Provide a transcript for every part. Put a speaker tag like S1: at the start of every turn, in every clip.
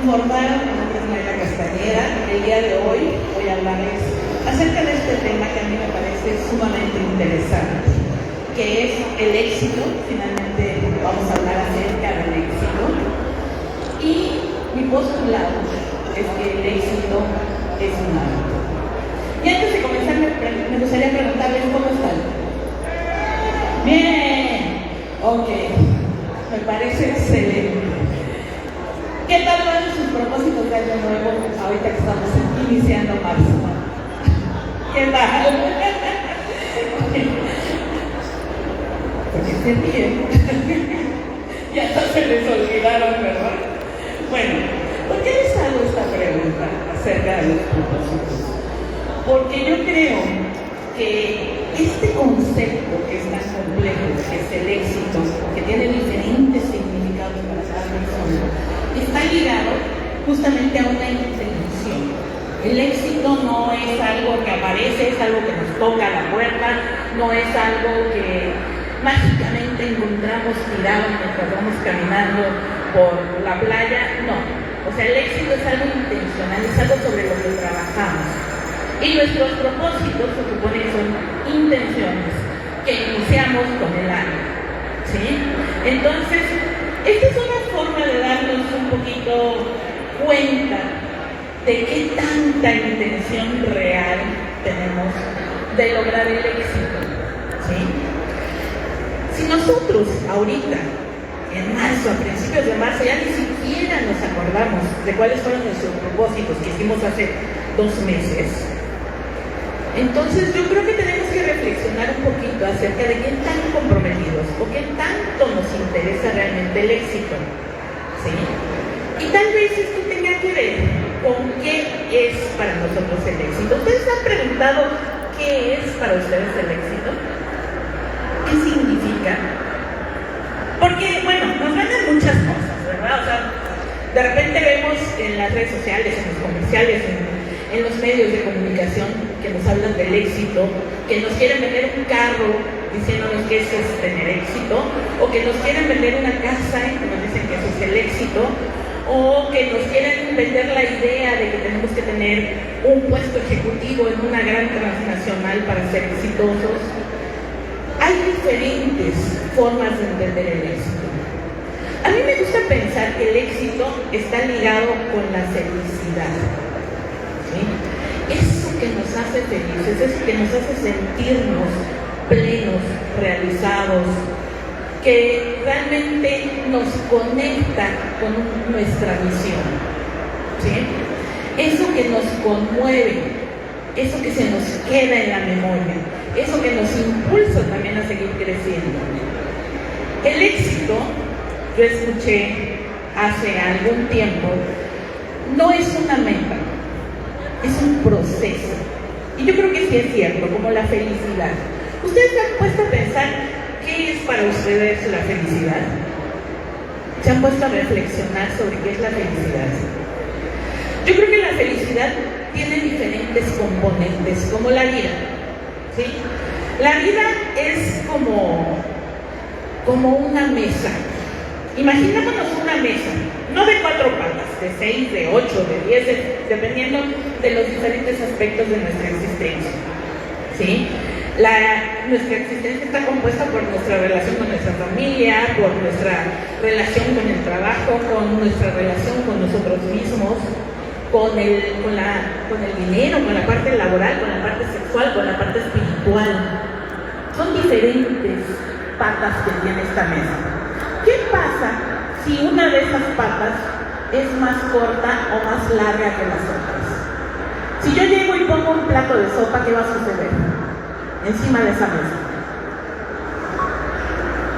S1: informaron, mi nombre es Mayra Castañeda. El día de hoy voy a hablarles acerca de este tema que a mí me parece sumamente interesante, que es el éxito. Finalmente vamos a hablar acerca del éxito. Y mi postulado es que el éxito es un hábito. Y antes de comenzar me gustaría preguntarles cómo están. Bien, ok, me parece excelente. ¿Qué tal van sus propósitos de año nuevo ahorita que estamos iniciando marzo? ¿Qué tal? Porque estén bien. Ya no se les olvidaron, ¿verdad? Bueno, ¿por qué les hago esta pregunta acerca de los propósitos? Porque yo creo que este concepto que es tan complejo, que es el éxito, que tiene diferentes significados para cada persona, está ligado justamente a una intención. El éxito no es algo que aparece, es algo que nos toca a la puerta, no es algo que mágicamente encontramos tirado mientras vamos caminando por la playa, no. O sea, el éxito es algo intencional, es algo sobre lo que trabajamos. Y nuestros propósitos se supone que son intenciones que iniciamos con el año, ¿sí? Entonces, esta es una forma de darnos un poquito cuenta de qué tanta intención real tenemos de lograr el éxito, ¿sí? Si nosotros ahorita, en marzo, a principios de marzo, ya ni siquiera nos acordamos de cuáles fueron nuestros propósitos que hicimos hace 2 meses, entonces yo creo que tenemos que reflexionar un poquito acerca de qué tan comprometidos o qué tanto nos interesa realmente el éxito, ¿sí? Y tal vez esto tenga que ver con qué es para nosotros el éxito. ¿Ustedes han preguntado qué es para ustedes el éxito? ¿Qué significa? Porque, bueno, nos ganan muchas cosas, ¿verdad? O sea, de repente vemos en las redes sociales, en los comerciales, en los medios de comunicación que nos hablan del éxito, que nos quieren vender un carro diciéndonos que eso es tener éxito, o que nos quieren vender una casa y que nos dicen que eso es el éxito, o que nos quieren vender la idea de que tenemos que tener un puesto ejecutivo en una gran transnacional para ser exitosos. Hay diferentes formas de entender el éxito. A mí me gusta pensar que el éxito está ligado con la felicidad, ¿sí? Eso que nos hace felices, eso que nos hace sentirnos plenos, realizados, que realmente nos conecta con nuestra misión, ¿sí? Eso que nos conmueve, eso que se nos queda en la memoria, eso que nos impulsa también a seguir creciendo. El éxito, yo escuché hace algún tiempo, no es una meta, es un proceso. Y yo creo que sí es cierto, como la felicidad. ¿Ustedes se han puesto a pensar qué es para ustedes la felicidad? ¿Se han puesto a reflexionar sobre qué es la felicidad? Yo creo que la felicidad tiene diferentes componentes, como la vida, ¿sí? La vida es como una mesa. Imaginémonos una mesa, no de 4 patas, de 6, de 8, de 10, dependiendo de los diferentes aspectos de nuestra existencia, ¿sí? Nuestra existencia está compuesta por nuestra relación con nuestra familia, por nuestra relación con el trabajo, con nuestra relación con nosotros mismos, con el dinero, con la parte laboral, con la parte sexual, con la parte espiritual. Son diferentes patas que tiene esta mesa. ¿Qué pasa si una de esas patas es más corta o más larga que las otras? Si yo llego y pongo un plato de sopa, ¿qué va a suceder encima de esa mesa?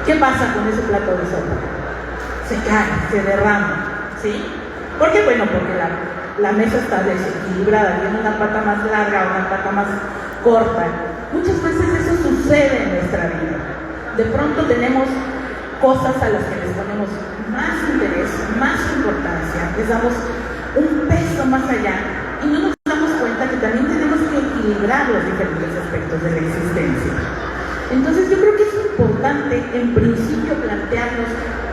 S1: ¿Qué pasa con ese plato de sopa? Se cae, se derrama, ¿sí? ¿Por qué? Bueno, porque la mesa está desequilibrada, tiene una pata más larga o una pata más corta. Muchas veces eso sucede en nuestra vida. De pronto tenemos cosas a las que les ponemos más interés, más importancia, les damos un peso más allá y no nos damos cuenta que también tenemos que equilibrar los diferentes aspectos de la existencia. Entonces yo creo que es importante en principio plantearnos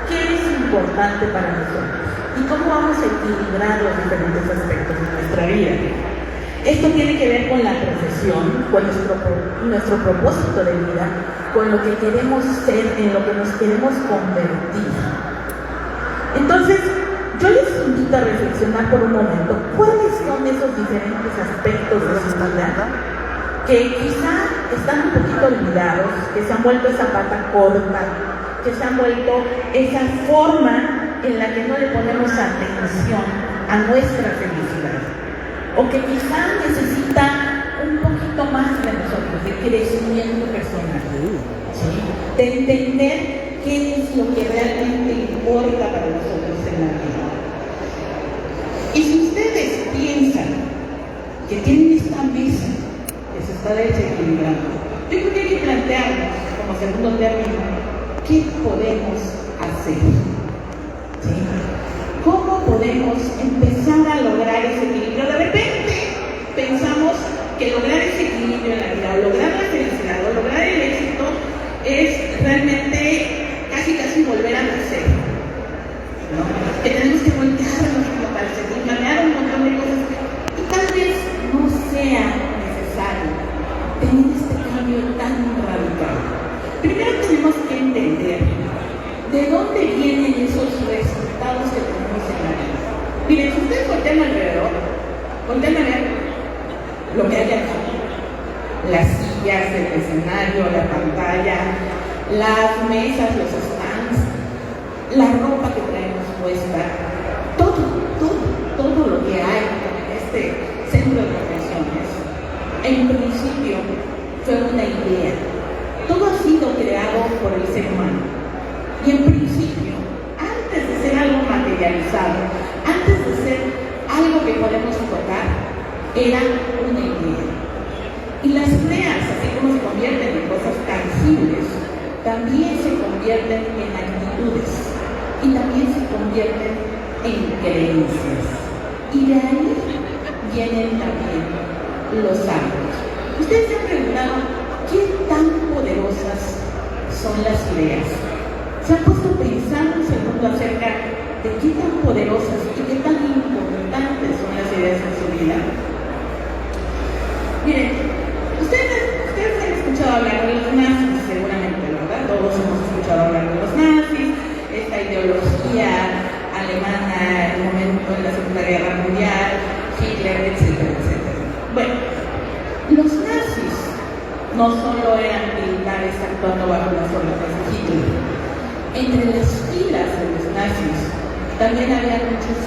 S1: qué es importante para nosotros. y cómo vamos a equilibrar los diferentes aspectos de nuestra vida. Esto tiene que ver con la profesión, con nuestro propósito de vida, con lo que queremos ser, en lo que nos queremos convertir. Entonces, yo les invito a reflexionar por un momento cuáles son esos diferentes aspectos de su vida que quizá están un poquito olvidados, que se han vuelto esa pata corta, que se han vuelto esa forma en la que no le ponemos atención a nuestra felicidad, o que quizá necesita un poquito más de nosotros, de crecimiento personal, ¿sí? De entender qué es lo que realmente importa para nosotros en la vida. Y si ustedes piensan que tienen esta mesa que se está desequilibrando, yo creo que hay que plantearnos como segundo término, ¿qué podemos hacer? ¿Sí? ¿Cómo podemos empezar a lograr ese equilibrio? De repente pensamos que lograr ese equilibrio en la vida, o lograr la felicidad, o lograr el éxito, es realmente casi volver a nacer, ¿no? Que tenemos que voltearnos para y planear un montón de cosas, y tal vez no sea necesario tener este cambio tan radical. Primero tenemos que entender de dónde vienen esos resultados que tenemos en la vida. Miren, si ustedes voltean alrededor, voltean a ver lo que hay aquí: las sillas, el escenario, la pantalla, las mesas, los stands, la ropa que traemos puesta, todo lo que hay en este centro de convenciones, en principio fue una idea. Todo ha sido creado por el ser humano. Y en principio, antes de ser algo materializado, antes de ser algo que podemos tocar, era una idea. Y las ideas, así como se convierten en cosas tangibles, también se convierten en actitudes y también se convierten en creencias. Y de ahí vienen también los hábitos. Ustedes se han preguntado qué tan poderosas son las ideas. ¿Se han puesto a pensar un segundo acerca de qué tan poderosas y qué tan importantes son las ideas en su vida? Miren, ustedes han escuchado hablar de los nazis, seguramente, ¿verdad? Todos hemos escuchado hablar de los nazis, esta ideología alemana en el momento de la Segunda Guerra Mundial, Hitler, etcétera, etcétera. Bueno, los nazis no solo eran militares actuando bajo las órdenes de Hitler. Entre las filas de los nazis también había muchos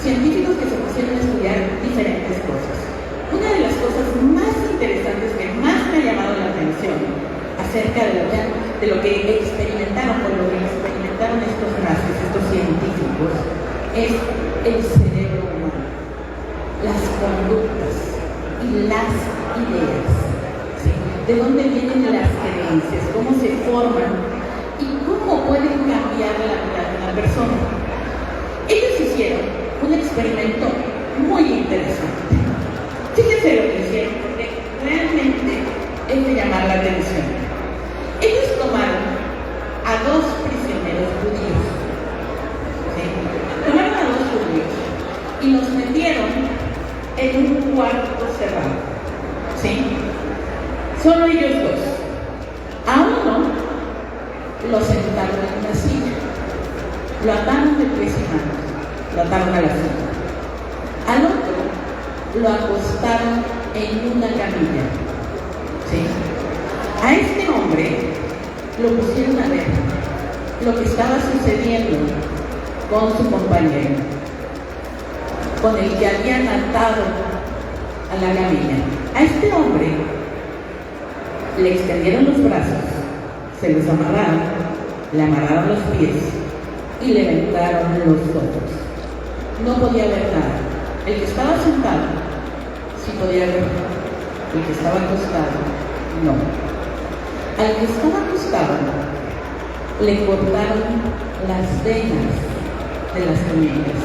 S1: científicos que se pusieron a estudiar diferentes cosas. Una de las cosas más interesantes que más me ha llamado la atención acerca de lo que experimentaron estos nazis, estos científicos, es el cerebro humano, las conductas y las ideas. ¿Sí? ¿De dónde vienen las creencias? ¿Cómo se forman? ¿Y cómo pueden cambiar la vida de una persona? Ellos hicieron un experimento muy interesante. Fíjense lo que hicieron, porque realmente es de llamar la atención. Ellos tomaron a 2 prisioneros judíos. ¿Sí? Tomaron a 2 judíos y los metieron en un cuarto cerrado. ¿Sí? Solo ellos 2. A uno lo sentaron en una silla, lo ataron de pies y manos, lo ataron a la silla. Al otro lo acostaron en una camilla. ¿Sí? A este hombre lo pusieron a ver lo que estaba sucediendo con su compañero, con el que habían atado a la camilla. A este hombre le extendieron los brazos, se los amarraron, le amarraron los pies y le vendaron los ojos. No podía ver nada. El que estaba sentado sí podía ver, el que estaba acostado no. Al que estaba acostado le cortaron las venas de las muñecas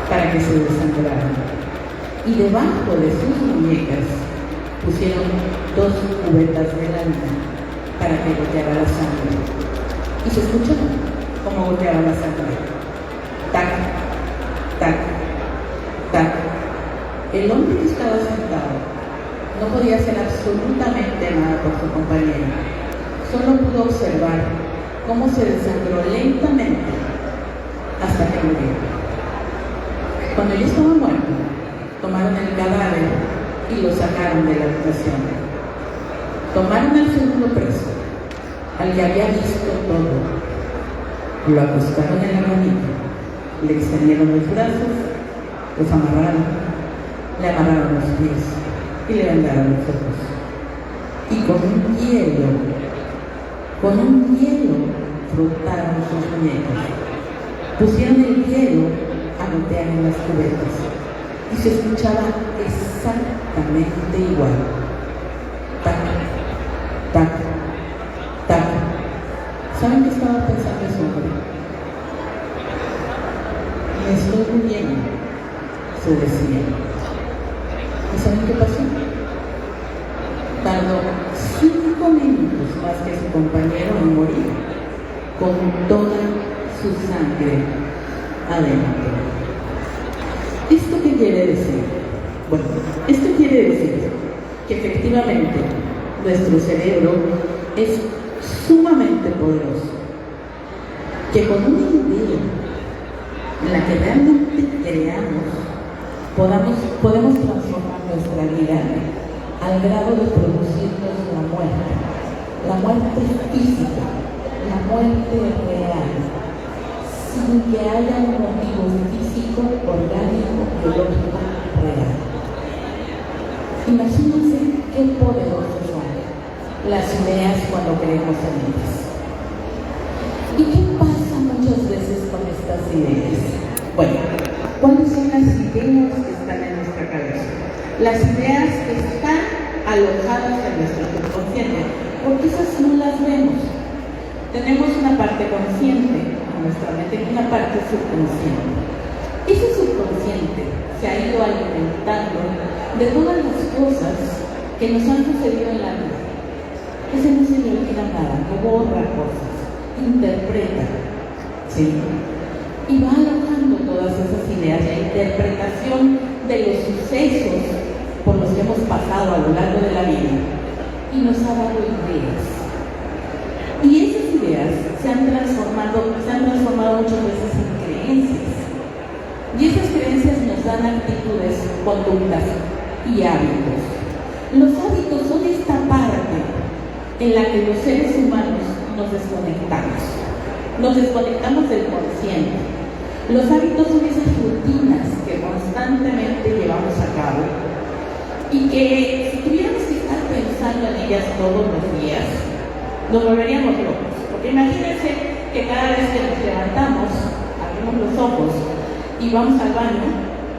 S1: para que se desangraran, y debajo de sus muñecas pusieron 2 cubetas de lana para que goteara la sangre. Y se escuchó como goteaba la sangre. Tac, tac, tac. El hombre que estaba sentado no podía hacer absolutamente nada por su compañero. Solo pudo observar cómo se desangró lentamente hasta que murió. Cuando ya estaba muerto, tomaron el cadáver y lo sacaron de la habitación. Tomaron al segundo preso, al que había visto todo. Lo acostaron en la manita, le extendieron los brazos, los amarraron, le amarraron los pies y le vendaron los ojos. Y con un hielo, frotaron sus muñecas. Pusieron el hielo a gotear en las cubetas y se escuchaba exactamente igual. Tac, tac, tac. ¿Saben qué estaba pensando ese hombre? Me estoy muriendo, se decía. ¿Y saben qué pasó? Tardó 5 minutos más que su compañero en morir, con toda su sangre adentro. ¿Esto qué quiere decir? Bueno, esto quiere decir que efectivamente nuestro cerebro es sumamente poderoso, que con una idea en la que realmente creamos, podemos transformar nuestra vida al grado de producirnos la muerte física, la muerte real, sin que haya un motivo físico, orgánico, biológico real. Imagínense qué poderosas son las ideas cuando creemos en ellas. ¿Y qué pasa muchas veces con estas ideas? Bueno, ¿cuáles son las ideas que están en nuestra cabeza? Las ideas que están alojadas en nuestro subconsciente, porque esas no las vemos. Tenemos una parte consciente en nuestra mente y una parte subconsciente. Ese subconsciente se ha ido alimentando de todas las cosas que nos han sucedido en la vida. Ese no se le olvida nada, que borra cosas, interpreta, ¿sí? Y va alojando todas esas ideas, la interpretación de los sucesos por los que hemos pasado a lo largo de la vida, y nos ha dado ideas. Y esas ideas se han transformado muchas veces en creencias. Y esas creencias nos dan actitudes, conductas y hábitos. Los hábitos son esta parte en la que los seres humanos nos desconectamos. Nos desconectamos del consciente. Los hábitos son esas rutinas que constantemente llevamos a cabo y que si tuviéramos que estar pensando en ellas todos los días, nos volveríamos locos. Porque imagínense que cada vez que nos levantamos, abrimos los ojos y vamos al baño,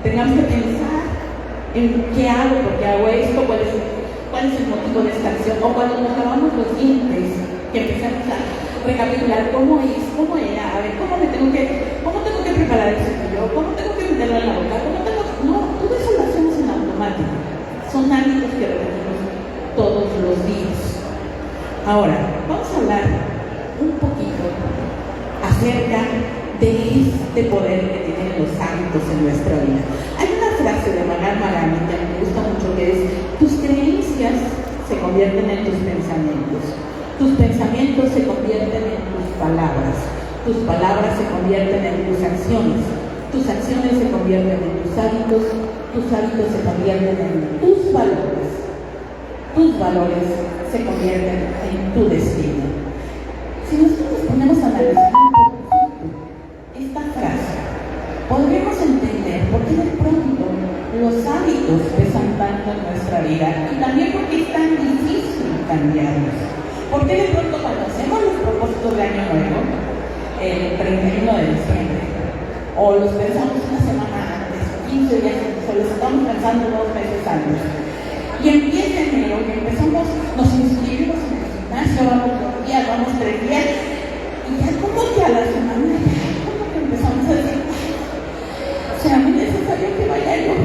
S1: tengamos que pensar en qué hago, por qué hago esto, cuál es el motivo de esta acción, o cuando nos lavamos los dientes, que empezamos a recapitular cómo era, a ver, cómo tengo que preparar el cepillo, cómo tengo que meterlo en la boca, no, todo eso lo hacemos en automático. Son hábitos que repetimos todos los días. Ahora, vamos a hablar un poquito acerca de este poder que tienen los hábitos en nuestra vida. Hay una frase de Mahatma Gandhi que me gusta mucho, que es: tus creencias se convierten en tus pensamientos se convierten en tus palabras se convierten en tus acciones se convierten en tus hábitos se convierten en tus valores se convierten en tu destino. Si nosotros nos ponemos a analizar un poquito esta frase, podremos entender por qué de pronto los hábitos pesan tanto en nuestra vida y también por qué es tan difícil cambiarlos. ¿Por qué de pronto cuando hacemos los propósitos de Año Nuevo, el 31 de diciembre, o los pensamos una semana antes, 15 días antes, o los estamos pensando 2 meses antes, y empieza enero, y empezamos, nos inscribimos en el gimnasio, vamos 2 días, vamos 3 días, y ya como que a la semana, como que empezamos a decir: será muy necesario que vaya yo,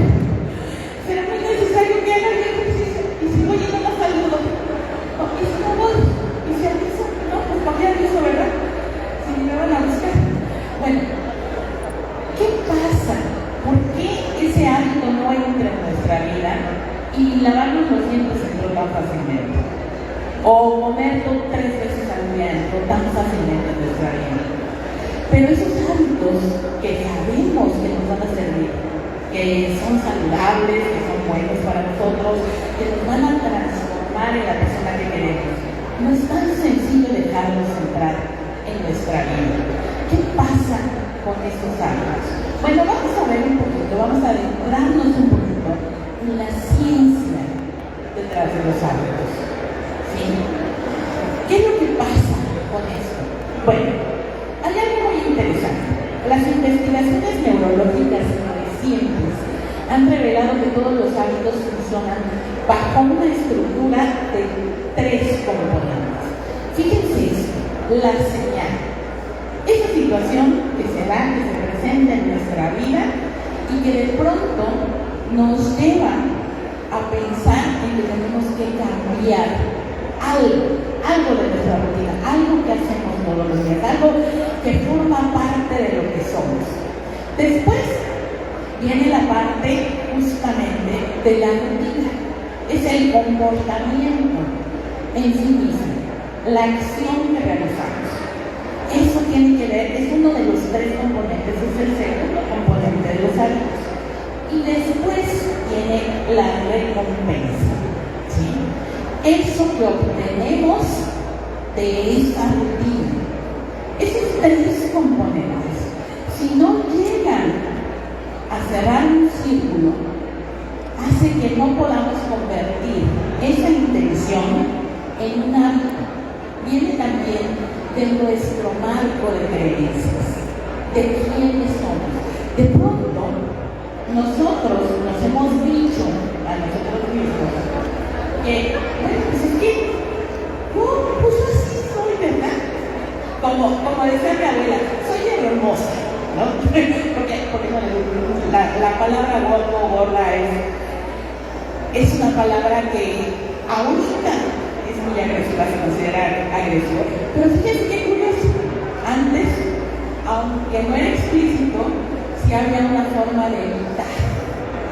S1: será muy necesario que haga yo ejercicio, y si voy y no lo saludo, y si no voy, y si aviso, no, pues para qué aviso, ¿verdad? Si me van a buscar. o comer 3 veces al día tan fácilmente en nuestra vida. Pero esos hábitos que sabemos que nos van a servir, que son saludables, que son buenos para nosotros, que nos van a transformar en la persona que queremos, no es tan sencillo dejarlos entrar en nuestra vida. ¿Qué pasa con estos hábitos? Bueno, vamos a ver un poquito, vamos a adentrarnos un poquito en la ciencia detrás de los hábitos. ¿Sí? ¿Qué es lo que pasa con esto? Bueno, hay algo muy interesante. Las investigaciones neurológicas recientes han revelado que todos los hábitos funcionan bajo una estructura de 3 componentes. Fíjense esto, la señal. Esa situación que se da, que se presenta en nuestra vida y que de pronto nos lleva a pensar en que tenemos que cambiar algo de nuestra rutina, algo que hacemos todos los días, algo que forma parte de lo que somos. Después viene la parte justamente de la rutina, es el comportamiento en sí mismo, la acción que realizamos. Eso tiene que ver, es uno de los 3 componentes, es el segundo componente de los hábitos. Y después viene la recompensa, ¿sí? Eso que obtenemos de esa rutina. Esos 3 componentes, si no llegan a cerrar un círculo, hace que no podamos convertir esa intención en un hábito. Viene también de nuestro marco de creencias, de quiénes somos. De pronto, nosotros nos hemos dicho a nosotros mismos que, bueno, pues es que, pues así soy, ¿verdad? Como decía mi abuela, soy hermosa, ¿no? Porque la palabra gordo o gorda es una palabra que ahorita es muy agresiva, se considera agresiva. Pero fíjense qué curioso. Antes, aunque no era explícito, sí había una forma de evitar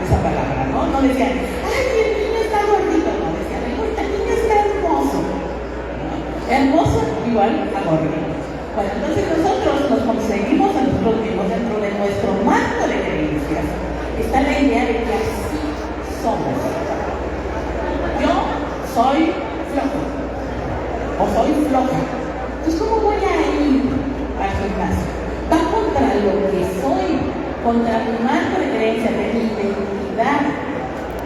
S1: esa palabra, ¿no? No decían, ¡ay, el niño está gordito! No, decían, el niño está hermoso, ¿no? Hermoso igual a gordito. Bueno, entonces nosotros nos conseguimos a nosotros mismos dentro de nuestro marco de creencias. Está la idea de que así somos. Yo soy flojo o soy floja. Entonces, ¿cómo voy a ir al gimnasio? Va contra lo que soy, contra mi marco de creencia, de mi identidad.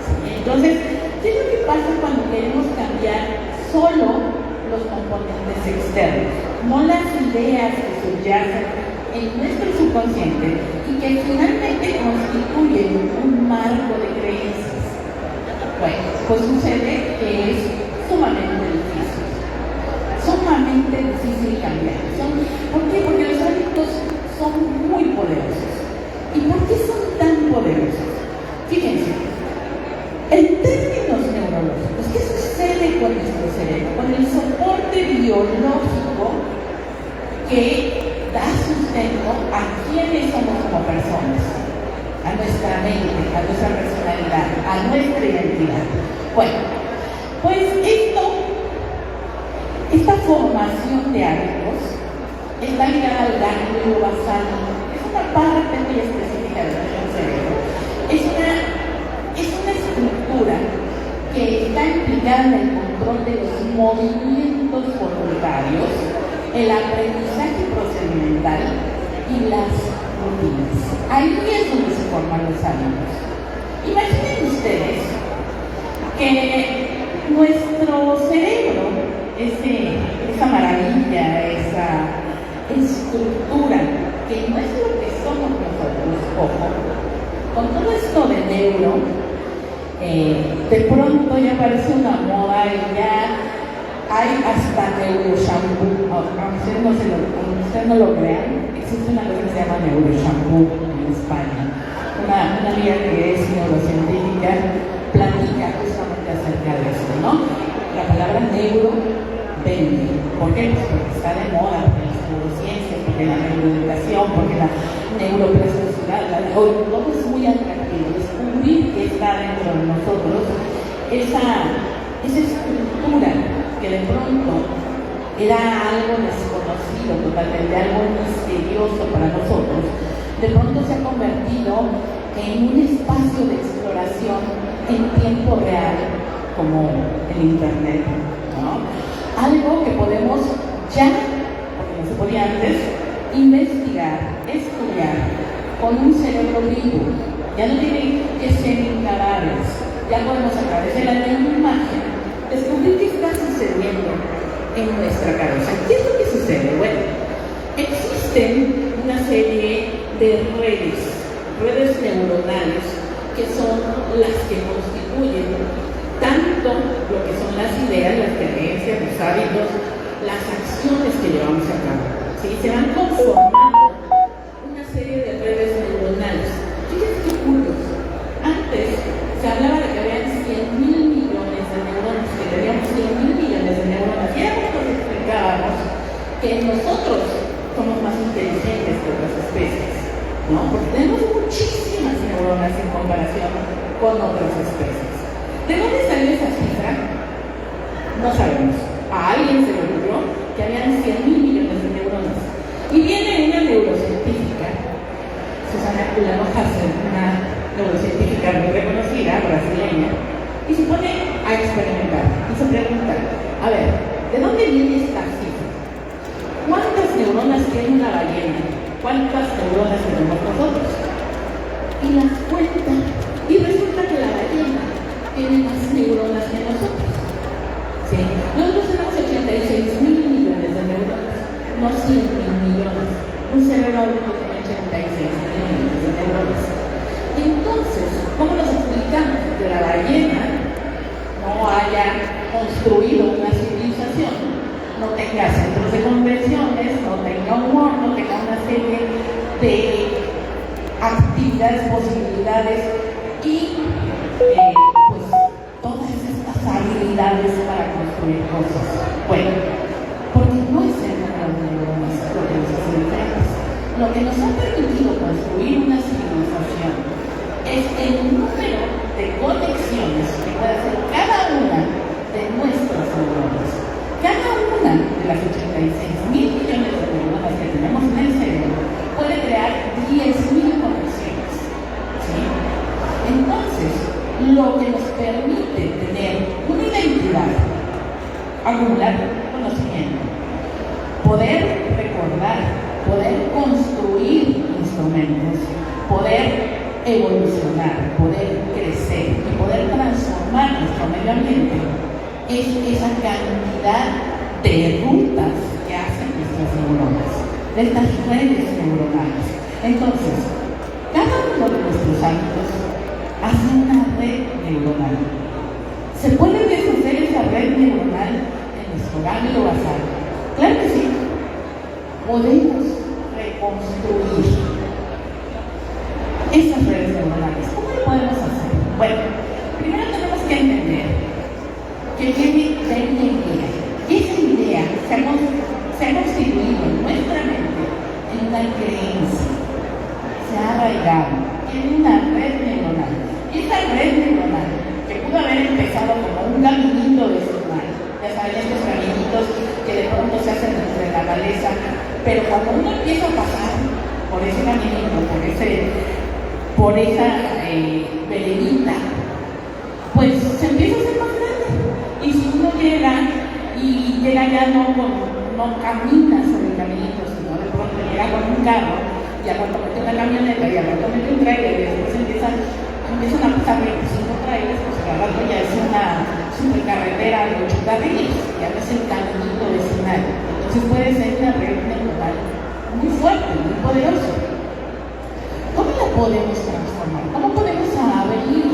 S1: ¿Sí? Entonces, ¿qué es lo que pasa cuando queremos cambiar solo los componentes externos, no las ideas que subyacen en nuestro subconsciente y que finalmente constituyen un marco de creencias? Bueno, pues sucede que es sumamente difícil cambiar. ¿Por qué? Porque los hábitos son muy poderosos. ¿Y por qué son tan poderosos? Fíjense, en términos neurológicos, ¿qué sucede con nuestro cerebro? Con el soporte biológico que da sustento a quienes somos como personas, a nuestra mente, a nuestra personalidad, a nuestra identidad. Bueno, pues esta formación de hábitos está ligada al ganglio basal. Es una parte muy específica de nuestro cerebro. Es una estructura que está implicada en el control de los movimientos voluntarios, el aprendizaje procedimental y las rutinas. Ahí es donde se forman los hábitos. Imaginen ustedes que nuestro cerebro, esa maravilla, esa estructura que no es lo que somos nosotros, ojo, con todo esto de neuro, de pronto ya parece una moda y ya hay hasta neuroshampoo. Aunque ustedes no lo crean, existe una cosa que se llama neuroshampoo en España. Una amiga que es neurocientífica platica justamente acerca de esto, ¿no? La palabra neuro vende. ¿Por qué? Pues porque está de moda, porque las neurociencias, porque la neuroeducación, porque la neuroplasticidad, todo es muy atractivo. Descubrir que está dentro de nosotros esa estructura que que de pronto era algo desconocido, totalmente algo misterioso para nosotros, de pronto se ha convertido en un espacio de exploración en tiempo real, como el Internet, ¿no? Algo que podemos ya, porque no se podía antes, investigar, estudiar con un cerebro vivo. Ya no tiene que ser en cadáveres, ya podemos a través de la misma imagen descubrir qué está sucediendo en nuestra cabeza. ¿Qué es lo que sucede? Bueno, existen una serie de redes neuronales que son las que constituyen tanto lo que son las ideas, las creencias, los hábitos, las acciones que llevamos a cabo. ¿Sí? Se van conformando una serie de redes neuronales. Fíjense qué curioso. Antes se hablaba de que habían 100.000 millones de neuronas, que teníamos 100.000 millones de neuronas. Y era cuando nos explicábamos que nosotros somos más inteligentes que otras especies, ¿no? Porque tenemos muchísimas neuronas en comparación con otras especies. ¿De dónde salió esa cifra? No sabemos. A alguien se le ocurrió que habían 100.000 millones de neuronas. Y viene una neurocientífica, Susana Culano Hasser, una neurocientífica muy reconocida, brasileña, y se pone a experimentar. Y se pregunta, a ver, ¿de dónde viene esta cifra? ¿Cuántas neuronas tiene una ballena? ¿Cuántas neuronas tenemos nosotros? Y las cuenta. Y resulta que la ballena tiene más neuronas que nosotros. ¿Sí? Nosotros tenemos 86.000 millones de neuronas, no 100.000 millones. Un cerebro adulto tiene 86 millones de neuronas. Y entonces, ¿cómo nos explicamos que la ballena no haya construido una civilización, no tenga centros de convenciones, no tenga humor, no tenga una serie de actividades, posibilidades y pues todas estas habilidades para construir cosas? Bueno, porque no es el número de neuronas lo que nos hace diferentes. Lo que nos ha permitido construir una civilización es el número de conexiones que puede hacer cada una de nuestras neuronas. Cada una de las 86.000 millones de neuronas que tenemos en el cerebro puede crear 10.000 conexiones. ¿Sí? Entonces, lo que nos permite tener una identidad, acumular conocimiento, poder recordar, poder construir instrumentos, poder evolucionar, poder crecer y poder transformar nuestro medio ambiente, es esa cantidad de rutas que hacen nuestras neuronas, de estas redes neuronales. Entonces, cada uno de nuestros hábitos hace una red neuronal. ¿Se puede deshacer esa red neuronal en nuestro gánglio basal? Claro que sí. Podemos reconstruir esas redes neuronales. ¿Cómo lo podemos hacer? Bueno, primero tenemos que entender que viene de una idea. Y esa idea se ha constituido en nuestra mente en una creencia. Se ha arraigado en una red neuronal. Y esa red neuronal, que pudo haber empezado como un caminito de señal, ya saben, estos caminitos que de pronto se hacen entre la maleza, pero cuando uno empieza a pasar por ese caminito, por esa veredita, pues se empieza a hacer más grande. Y si uno llega ya no camina sobre el caminito, sino de pronto llega con un carro, y a cuando mete una camioneta, y a cuando mete un trailer, y después empiezan a pasar 25 trailers, pues al rato ya es una supercarretera de 8 carriles, ya no es el caminito vecinal. Entonces puede ser una red neuronal muy fuerte, muy poderosa. ¿Cómo la podemos transformar? ¿Cómo podemos abrir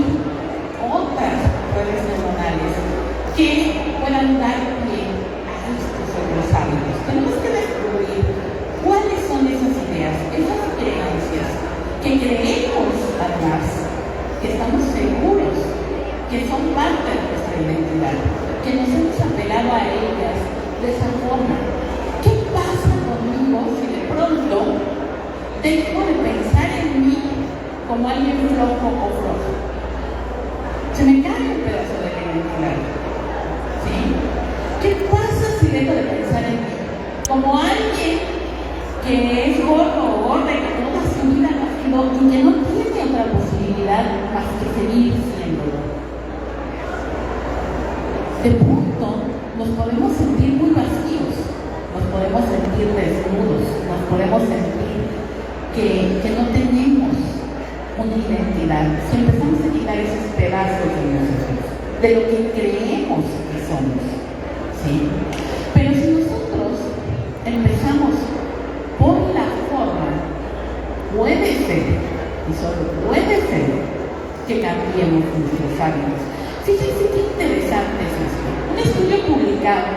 S1: otras redes neuronales que puedan dar pie a estos otros hábitos? Tenemos que descubrir cuáles son esas ideas, esas creencias que creemos, además, que estamos seguros que son parte de nuestra identidad, que nos hemos apelado a ellas de esa forma. ¿Qué pasa conmigo si de pronto dejo de pensar en mí como alguien flojo o flojo? Se me cae un pedazo de la identidad. ¿Sí? ¿Qué y dejo de pensar en mí como alguien que es gordo o gorda y que toda su vida no ha sido y que no tiene otra posibilidad más que seguir siéndolo. De pronto nos podemos sentir muy vacíos, nos podemos sentir desnudos, nos podemos sentir que no tenemos una identidad. Si empezamos a quitar esos pedazos de nosotros, de lo que creemos que somos, ¿sí? Pero si nosotros empezamos por la forma, puede ser, y solo puede ser, que cambiemos nuestros hábitos. Fíjense qué interesante es esto. Un estudio publicado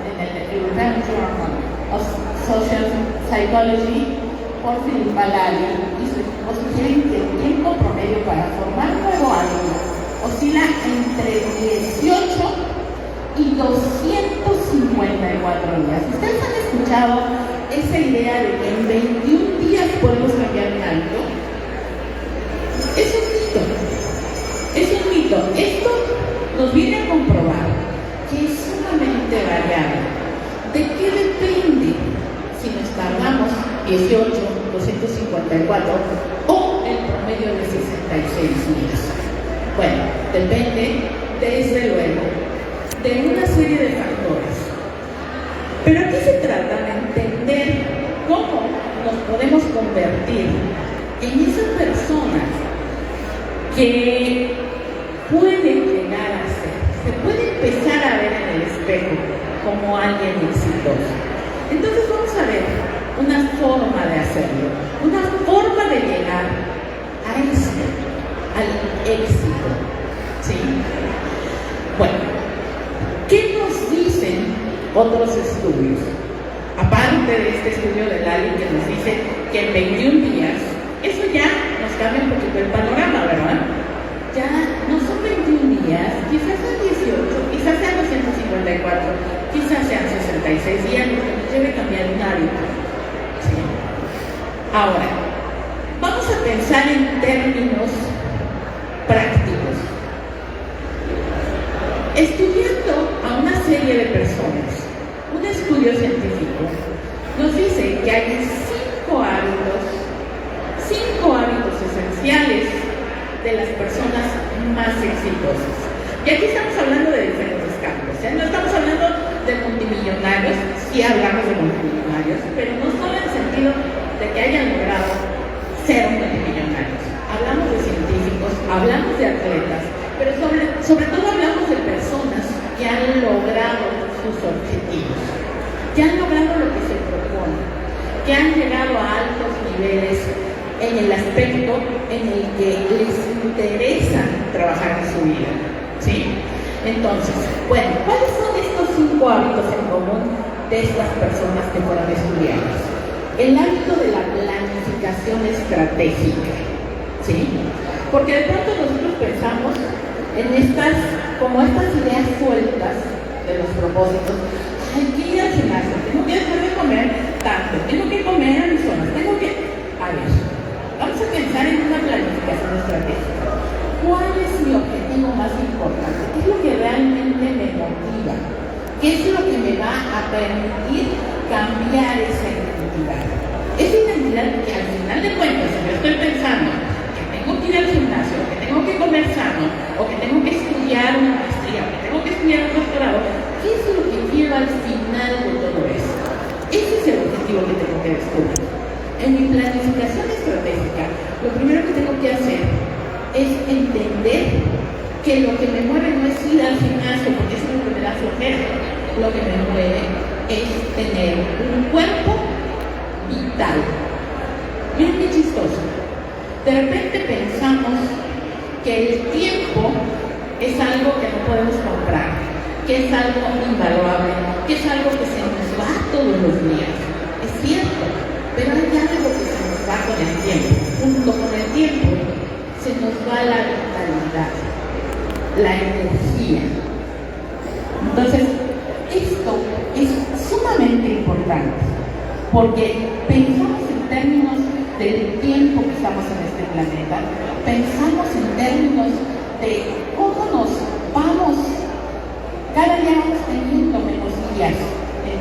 S1: en el European Journal of Social Psychology por Philip Ballali y su equipo sugieren que el tiempo promedio para formar un nuevo hábito oscila entre 18 y 254 días. ¿Ustedes han escuchado esa idea de que en 21 días podemos cambiar un hábito? Es un mito. Es un mito. Esto nos viene a comprobar que es sumamente variable. ¿De qué depende si nos tardamos 18, 254 o el promedio de 66 días? Bueno, depende, desde luego, de una serie de factores. Pero aquí se trata de entender cómo nos podemos convertir en esas personas que pueden llegar a ser, se puede empezar a ver en el espejo como alguien exitoso. Entonces vamos a ver una forma de hacerlo, una forma de llegar a esto, al éxito, ¿sí? Bueno, ¿qué nos dicen otros estudios? Aparte de este estudio de Lali que nos dice que en 21 días, eso ya nos cambia un poquito el panorama, ¿verdad? Ya no son 21 días, quizás sean 18, quizás sean 254, quizás sean 66 días, lo que nos debe cambiar un hábito. ¿Sí? Ahora, vamos a pensar en términos prácticos. Estudiando a una serie de personas, un estudio científico nos dice que hay 5 hábitos esenciales de las personas más exitosas. Y aquí estamos hablando de diferentes campos, ¿eh? No estamos hablando de multimillonarios, sí hablamos de multimillonarios, pero no solo en el sentido de que hayan logrado ser multimillonarios. Hablamos de científicos, hablamos de atletas, pero sobre todo hablamos de personas que han logrado sus objetivos, que han logrado lo que se propone, que han llegado a altos niveles en el aspecto en el que les interesa trabajar en su vida, ¿sí? Entonces, bueno, ¿cuáles son estos 5 hábitos en común de estas personas que fueron estudiadas? El hábito de la planificación estratégica, ¿sí? Porque de pronto nosotros pensamos en estas ideas sueltas de los propósitos. Hay que ir al gimnasio, tengo que dejar de comer tanto, tengo que comer a mis zonas, tengo que... A ver, vamos a pensar en una planificación estratégica. ¿Cuál es mi objetivo más importante? ¿Qué es lo que realmente me motiva? ¿Qué es lo que me va a permitir cambiar esa identidad? Esa identidad que al final de cuentas, si yo estoy pensando que tengo que ir al gimnasio, que tengo que comer sano, o que tengo que estudiar una maestría, o que tengo que estudiar un doctorado, ¿qué es lo que quiero al final de todo eso? Ese es el objetivo que tengo que descubrir. En mi planificación estratégica, lo primero que tengo que hacer es entender que lo que me mueve no es ir al gimnasio, porque eso es lo que me da flojera. Lo que me mueve es tener un cuerpo vital. Miren qué chistoso. De repente pensamos que el tiempo es algo que no podemos comprar, que es algo invaluable, que es algo que se nos va todos los días. Es cierto, pero hay algo que se nos va con el tiempo. Junto con el tiempo se nos va la vitalidad, la energía. Entonces, esto es sumamente importante, porque pensamos en términos del tiempo que estamos en este planeta, pensamos en términos de cómo nos vamos, cada día vamos teniendo menos días en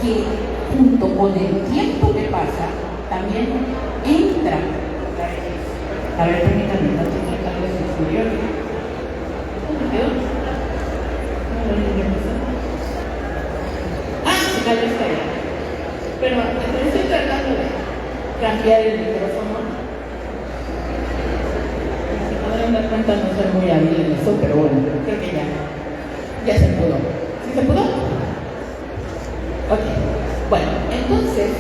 S1: que junto con el tiempo que pasa, también entra la vejez. A ver, permítanme, no tengo que algo superior. ¿Cómo quedó? Se cayó esta idea. Pero estoy tratando de cambiar el micrófono. Se podrán dar cuenta, no soy muy hábil en eso, pero bueno, creo que ya se pudo. ¿Sí se pudo? Ok. Bueno, entonces,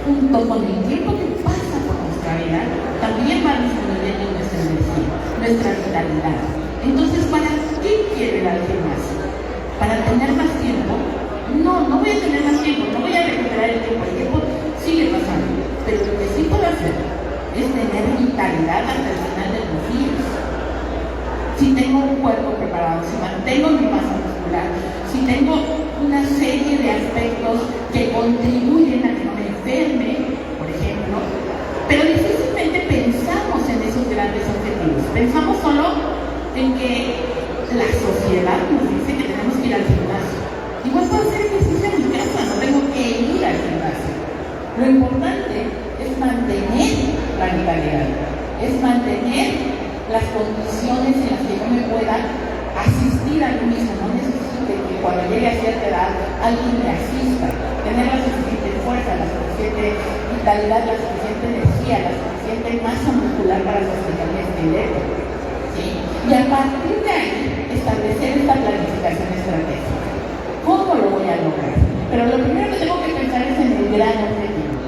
S1: junto con el tiempo que pasa por nuestra vida, también va disminuyendo nuestra energía, nuestra vitalidad. Entonces, ¿para qué quiero ir al gimnasio? ¿Para tener más tiempo? No voy a tener más tiempo, no voy a recuperar el tiempo sigue pasando. Pero lo que sí puedo hacer es tener vitalidad hasta el final de los días. Si tengo un cuerpo preparado, si mantengo mi masa muscular, si tengo una serie de aspectos que contribuyen a que no me enferme, por ejemplo, pero difícilmente pensamos en esos grandes objetivos. Pensamos solo en que la sociedad nos dice que tenemos que ir al gimnasio. Igual puedo hacer ejercicio en mi casa, no tengo que ir al gimnasio. Lo importante es mantener la vitalidad, es mantener las condiciones en las que yo me pueda asistir a mí mismo. No necesite que cuando llegue a cierta edad alguien me asista, tener la suficiente fuerza, la suficiente vitalidad, la suficiente energía, la suficiente masa muscular para sostener mi esqueleto. ¿Sí? Y a partir de ahí establecer esta planificación estratégica. ¿Cómo lo voy a lograr? Pero lo primero que tengo que pensar es en el gran objetivo.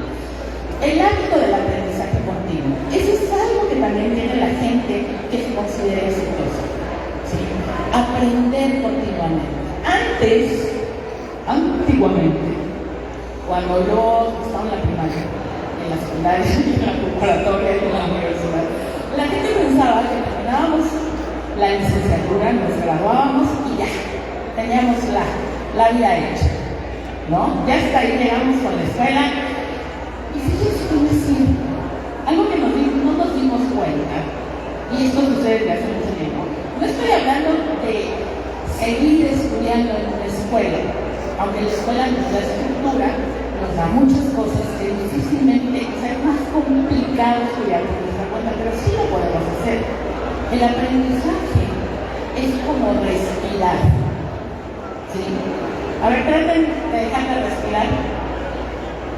S1: El hábito del aprendizaje continuo. Eso es algo que también tiene la gente que se considera exitosa. ¿Sí? Aprender continuamente. Antiguamente, cuando yo estaba en la primaria, en la secundaria, en la preparatoria y en la universidad, la gente pensaba que terminábamos la licenciatura, nos graduábamos y ya, teníamos la vida hecha, ¿no? Ya hasta ahí llegamos con la escuela. Y fíjense que no es cierto. Algo que no nos dimos cuenta, y esto sucede desde hace mucho tiempo, no estoy hablando de seguir estudiando en una escuela, aunque la escuela nos da estructura, nos da muchas cosas que difícilmente es más complicado estudiar por nuestra cuenta, pero sí lo podemos hacer. El aprendizaje es como respirar. ¿Sí? A ver, traten de dejar de respirar.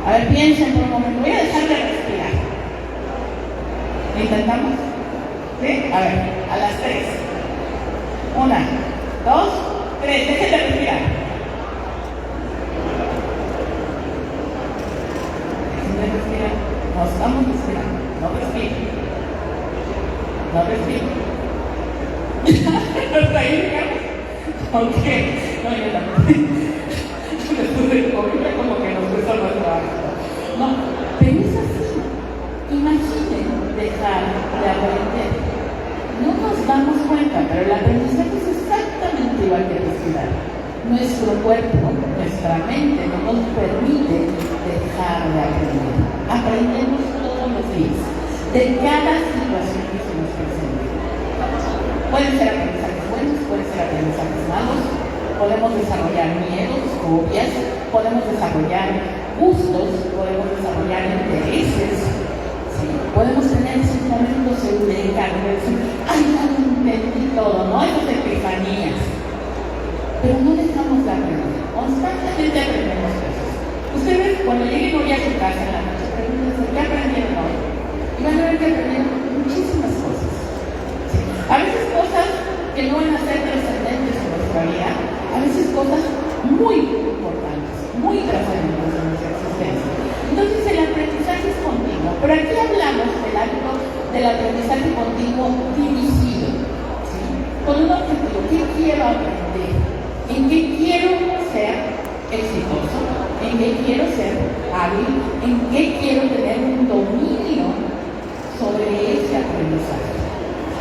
S1: A ver, piensen por un momento. Voy a dejar de respirar. ¿Lo intentamos? ¿Sí? A ver, a las 3. 1, 2, 3. Dejen de respirar. Dejen de respirar. No estamos respirando. No respiren. No respiren. ¿Hasta ahí llegamos? Ok. No, yo también. Después del COVID como que nos cuesta más trabajo. No, pero es así. Imaginen dejar de aprender. No nos damos cuenta, pero el aprendizaje es exactamente igual que respirar. Nuestro cuerpo, nuestra mente no nos permite dejar de aprender. Aprendemos todos los días, de cada situación que se nos presenta. Pueden ser aprendizajes buenos, pueden ser aprendizajes malos. Podemos desarrollar miedos, fobias, podemos desarrollar gustos, podemos desarrollar intereses, ¿sí? Podemos tener esos momentos eureka, de decir, ay, ya lo entendí todo, ¿no? Esas epifanías. Pero no dejamos de aprender, constantemente aprendemos cosas. Ustedes, cuando lleguen hoy a su casa en la noche, pregúntense, ¿qué aprendieron hoy? Y van a ver que aprendieron muchísimas cosas. ¿Sí? A veces cosas que no van a ser trascendentes en nuestra vida, a veces cosas muy importantes, muy trascendentes en nuestra existencia. Entonces el aprendizaje es continuo, pero aquí hablamos del hábito del aprendizaje continuo dirigido, ¿sí? Con un objetivo. ¿Qué quiero aprender? ¿En qué quiero ser exitoso? ¿En qué quiero ser hábil? ¿En qué quiero tener un dominio sobre ese aprendizaje?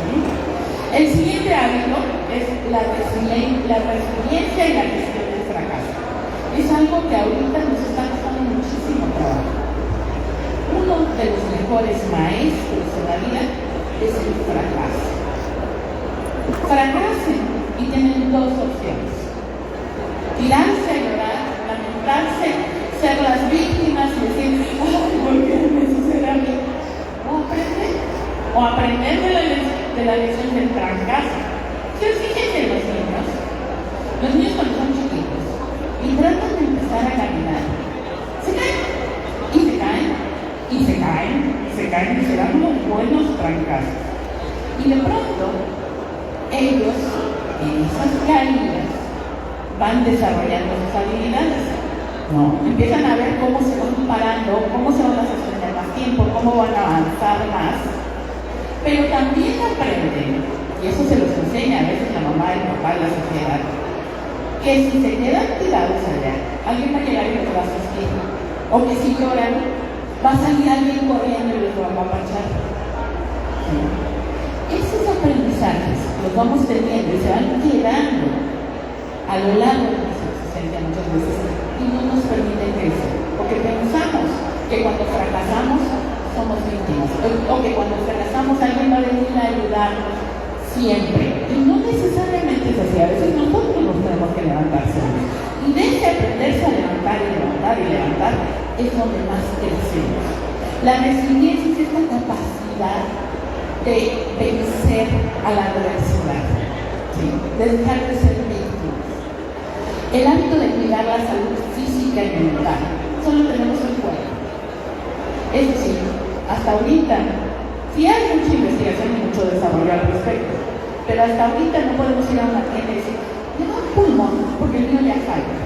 S1: ¿Sí? El siguiente hábito es la resiliencia y la gestión del fracaso. Es algo que ahorita nos está costando muchísimo trabajo. Uno de los mejores maestros en la vida es el fracaso. Fracasen y tienen dos opciones: tirarse a llorar, lamentarse ser las víctimas y decir, ay, ¿por qué me sucede a mí? O aprender de la lección del fracaso. Entonces, fíjense los niños cuando son chiquitos y tratan de empezar a caminar, se caen, y se caen, y se caen, y se caen, y se dan unos buenos trancazos. Y de pronto, ellos, en esas caídas, van desarrollando sus habilidades, ¿no? Empiezan a ver cómo se van parando, cómo se van a sostener más tiempo, cómo van a avanzar más. Pero también aprenden, y eso se los enseña a veces la mamá, el papá, la sociedad, que si se quedan tirados allá, alguien va a llegar y los va a asistir. O que si lloran, va a salir alguien corriendo y los va a apapachar. ¿Sí? Esos aprendizajes los vamos teniendo y se van quedando a lo largo de nuestra existencia muchas veces y no nos permiten crecer. Porque pensamos que cuando fracasamos somos víctimas, o que cuando fracasamos alguien va a venir a ayudarnos siempre. Y no necesariamente es así, a veces nosotros nos tenemos que levantar solos. Y desde aprenderse a levantar y levantar y levantar es donde más crecemos. La resiliencia es esta capacidad de vencer a la adversidad, ¿sí? De dejar de ser víctimas. El hábito de cuidar la salud física y mental solo tenemos el cuerpo. Es decir, hasta ahorita, sí hay mucha investigación y mucho desarrollo al respecto, pero hasta ahorita no podemos ir a una tienda y decir, tengo un pulmón porque el mío ya falla,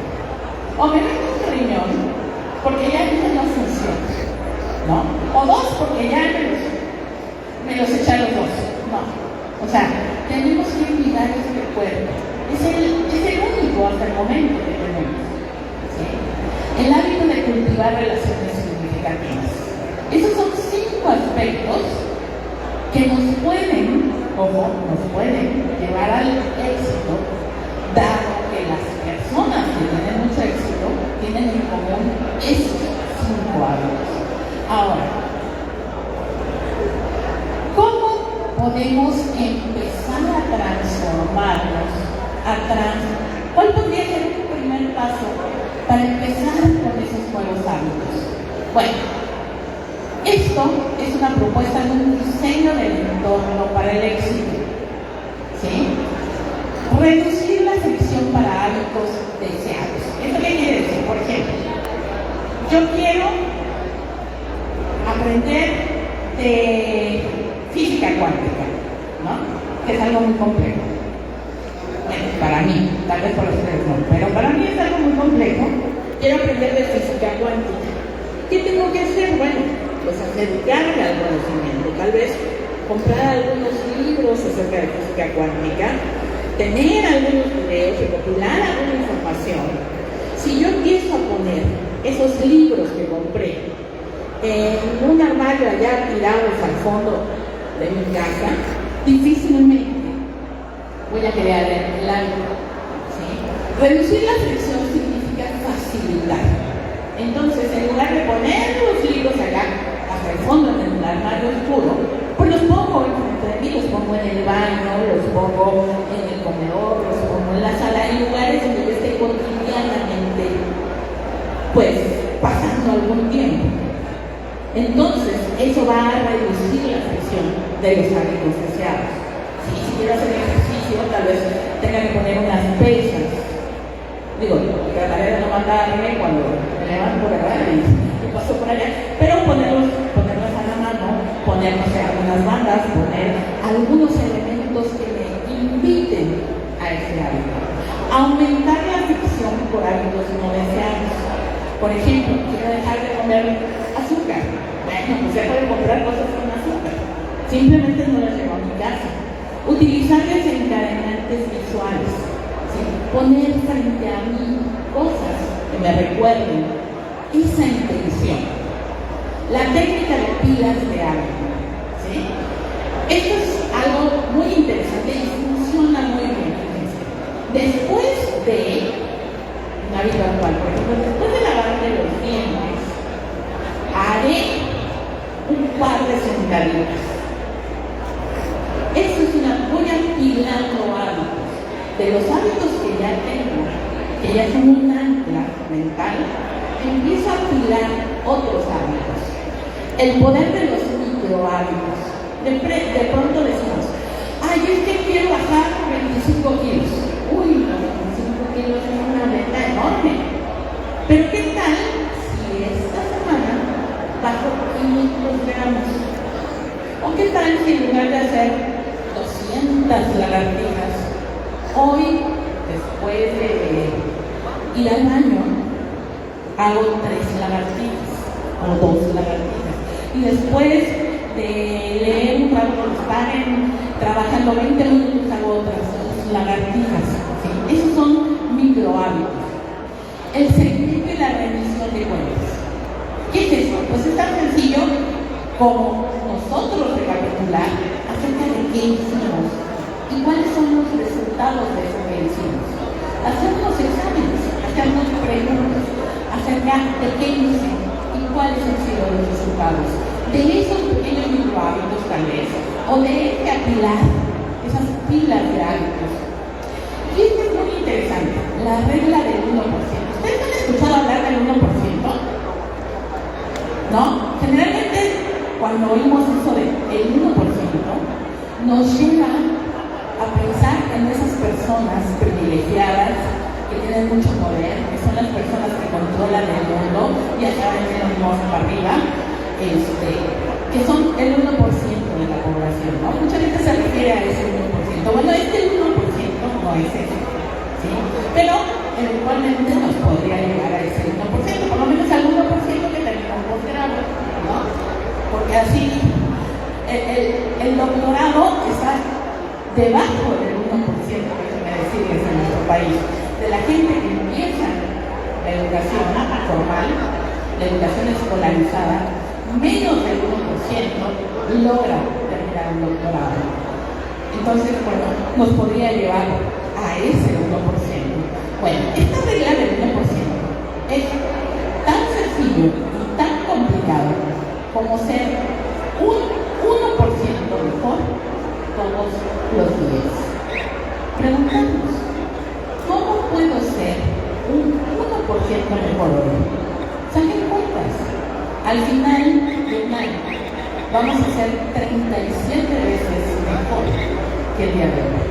S1: o me veo un riñón porque ya no funciona, ¿no? O dos porque ya me los echaron dos, no. O sea, tenemos que cuidar este cuerpo, es el único hasta el momento que tenemos, ¿sí? El hábito de cultivar relaciones significativas. Esos son 5 aspectos que nos pueden llevar al éxito, dado que las personas que tienen mucho éxito tienen en común esos 5 hábitos. Ahora, ¿cómo podemos empezar a transformarnos? ¿Cuál podría ser un primer paso para empezar con esos nuevos hábitos? Bueno, esto es una propuesta de un diseño del entorno para el éxito, ¿sí? Reducir la fricción para hábitos deseados. ¿Esto qué quiere decir? Por ejemplo, yo quiero aprender de física cuántica, ¿no? Que es algo muy complejo. Bueno, para mí, tal vez para ustedes no, pero para mí es algo muy complejo. Quiero aprender de física cuántica. ¿Qué tengo que hacer? Bueno, pues acercarme al conocimiento, tal vez comprar algunos libros acerca de física cuántica, tener algunos videos, recopilar alguna información. Si yo empiezo a poner esos libros que compré en un armario allá tirados al fondo de mi casa, difícilmente voy a crear el hábito, ¿sí? Reducir la fricción significa facilitar. Entonces, en lugar de poner los libros allá hasta el fondo en el armario oscuro, pues los pongo enfrente de mí, los pongo en el baño, los pongo en el comedor, los pongo en la sala, en lugares donde yo esté cotidianamente, pues, pasando algún tiempo. Entonces, eso va a reducir la fricción de los hábitos deseados. Si quiero hacer ejercicio, tal vez tenga que poner unas pesas. Digo, trataré de no matarme cuando me levanto por acá y paso por allá, pero ponerlos a la mano, poner, no sé, algunas bandas, poner algunos elementos que me inviten a ese hábito. Aumentar la fricción por hábitos no deseados. Por ejemplo, quiero dejar de comer azúcar. Bueno, pues se puede comprar cosas con azúcar. Simplemente no las llevo a mi casa. Utilizar desencadenantes visuales. ¿Sí? Poner frente a mí cosas que me recuerden esa intención. La técnica de pilas de hábito, ¿sí? Esto es algo muy interesante y funciona muy bien. Después de un hábito actual, por ejemplo, después de lavarme los dientes, haré un par de sentadillas. Eso es voy apilando hábitos. De los hábitos que ya tengo, que ya son un ancla mental, empiezo a apilar otros hábitos. El poder de los microhábitos. De pronto decimos, ay, es que quiero bajar 25 kilos. Uy, los 25 kilos es una meta enorme. Pero ¿qué tal si esta semana bajo 500 gramos? ¿O qué tal si en lugar de hacer 200 lagartijas, hoy, después de ir al baño, hago 3 lagartijas o 2 lagartijas? Y después de leer un rato, estar trabajando 20 minutos, hago otras 2 lagartijas. ¿Sí? Esos son microhábitos. El seguimiento y la rendición de cuentas. ¿Qué es eso? Pues es tan sencillo como nosotros recapitular acerca de qué hicimos y cuáles son los resultados de eso que hicimos. Hacer unos exámenes, hacernos preguntas acerca de qué hice y cuáles han sido los resultados de esos pequeños microhábitos tal vez, o de este apilar, esas pilas de hábitos. Y esto es muy interesante, la regla del 1%. ¿Ustedes han escuchado hablar del 1%? ¿No? Generalmente cuando oímos eso del 1%, nos lleva a pensar en esas personas privilegiadas que tienen mucho poder, que son las personas que controlan el mundo, ya saben que nos vamos para arriba, que son el 1% de la población, ¿no? Mucha gente se refiere a ese 1%. Bueno, este 1% no es eso, ¿sí? Pero eventualmente nos podría llegar a ese 1%, por lo menos al 1% que terminó un posgrado, ¿no? Porque así el doctorado está debajo del 1%, déjenme decirles, en nuestro país, de la gente que empieza la educación formal, la educación escolarizada, menos del 1% logra terminar un doctorado. Entonces, bueno, nos podría llevar a ese 1%. Bueno, esta regla del 1% es tan sencillo y tan complicado como ser un 1% mejor todos los días. Preguntamos, ¿cómo puedo ser un 1% mejor hoy? Saquen cuentas. Al final de un año vamos a ser 37 veces mejor que el día de hoy.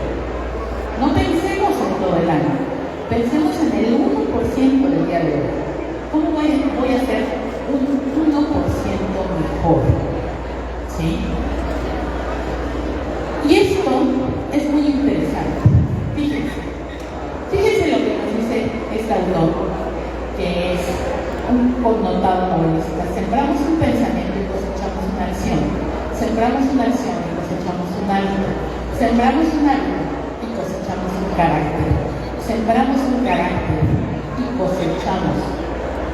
S1: No pensemos en todo el año, pensemos en el 1% del día de hoy. ¿Cómo voy a ser un 1% mejor? ¿Sí? Y esto es muy interesante. Fíjense lo que nos dice este autor, que es un connotado novelista. Sembramos un pensamiento y cosechamos una acción. Sembramos una acción y cosechamos un hábito. Sembramos un hábito y cosechamos un carácter. Sembramos un carácter y cosechamos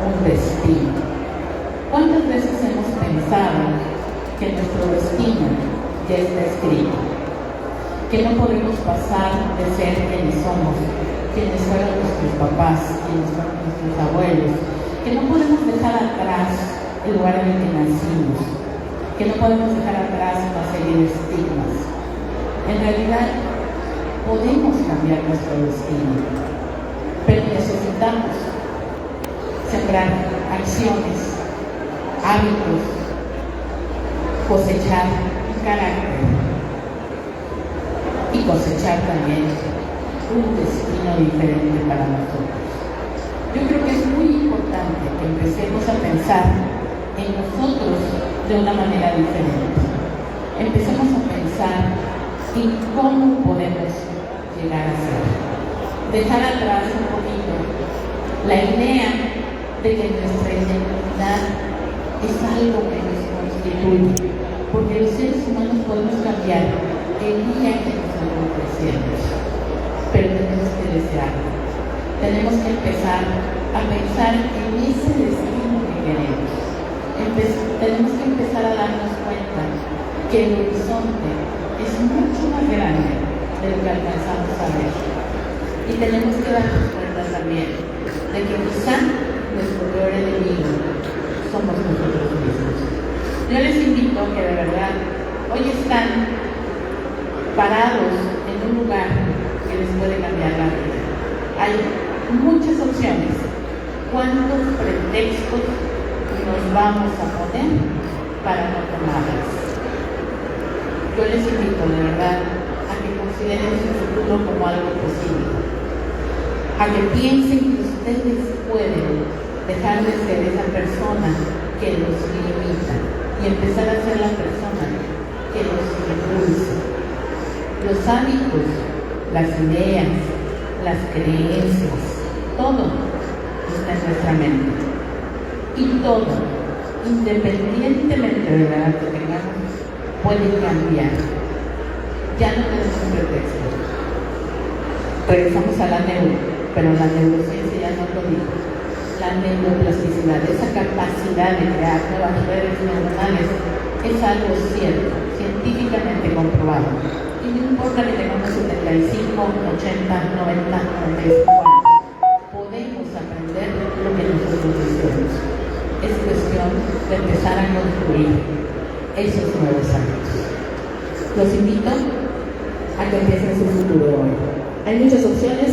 S1: un destino. ¿Cuántas veces hemos pensado que nuestro destino ya está escrito? Que no podemos pasar de ser quienes somos, quienes fueron nuestros papás, quienes fueron nuestros abuelos, que no podemos dejar atrás el lugar en el que nacimos, que no podemos dejar atrás una serie de estigmas. En realidad, podemos cambiar nuestro destino, pero necesitamos sembrar acciones, hábitos, cosechar un carácter y cosechar también un destino diferente para nosotros. Yo creo que es muy importante que empecemos a pensar en nosotros de una manera diferente. Empecemos a pensar en cómo podemos llegar a ser. Dejar atrás un poquito la idea de que nuestra identidad es algo que nos constituye, porque los seres humanos podemos cambiar el día que nosotros crecemos, pero tenemos que desearlo. Tenemos que empezar a pensar en ese destino que queremos. Tenemos que empezar a darnos cuenta que el horizonte es mucho más grande de lo que alcanzamos a ver. Y tenemos que darnos cuenta también de que quizá nuestro peor enemigo somos nosotros mismos. Yo les invito a que de verdad hoy están parados en un lugar que les puede cambiar la vida. Hay muchas opciones. cuántos pretextos nos vamos a poner para no tomarlas. Yo les invito de verdad a que consideren su futuro como algo posible, a que piensen que ustedes pueden dejar de ser esa persona que los limita y empezar a ser la persona que los impulsa. Los hábitos, las ideas, las creencias, todo está en nuestra mente. Y todo, independientemente de la edad que tengamos, puede cambiar. Ya no tenemos un pretexto. Regresamos a la neuro, pero la neurociencia ya no lo dijo. La neuroplasticidad, esa capacidad de crear nuevas redes neuronales, es algo cierto, científicamente comprobado. Y no importa que tengamos 75, 80, 90, 95 años, podemos aprender lo que nosotros deseamos. Es cuestión de empezar a construir esos nuevos hábitos. Los invito a que empiecen su futuro hoy. Hay muchas opciones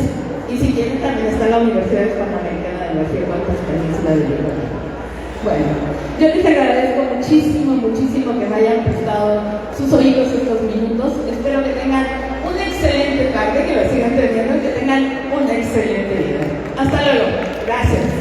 S1: y si quieren también está la Universidad Hispanoamericana de la Huapas Península de Yucatán. Bueno, yo les agradezco muchísimo que me hayan prestado sus oídos estos minutos. Espero que tengan una excelente tarde, que lo sigan teniendo y que tengan una excelente vida. Hasta luego. Gracias.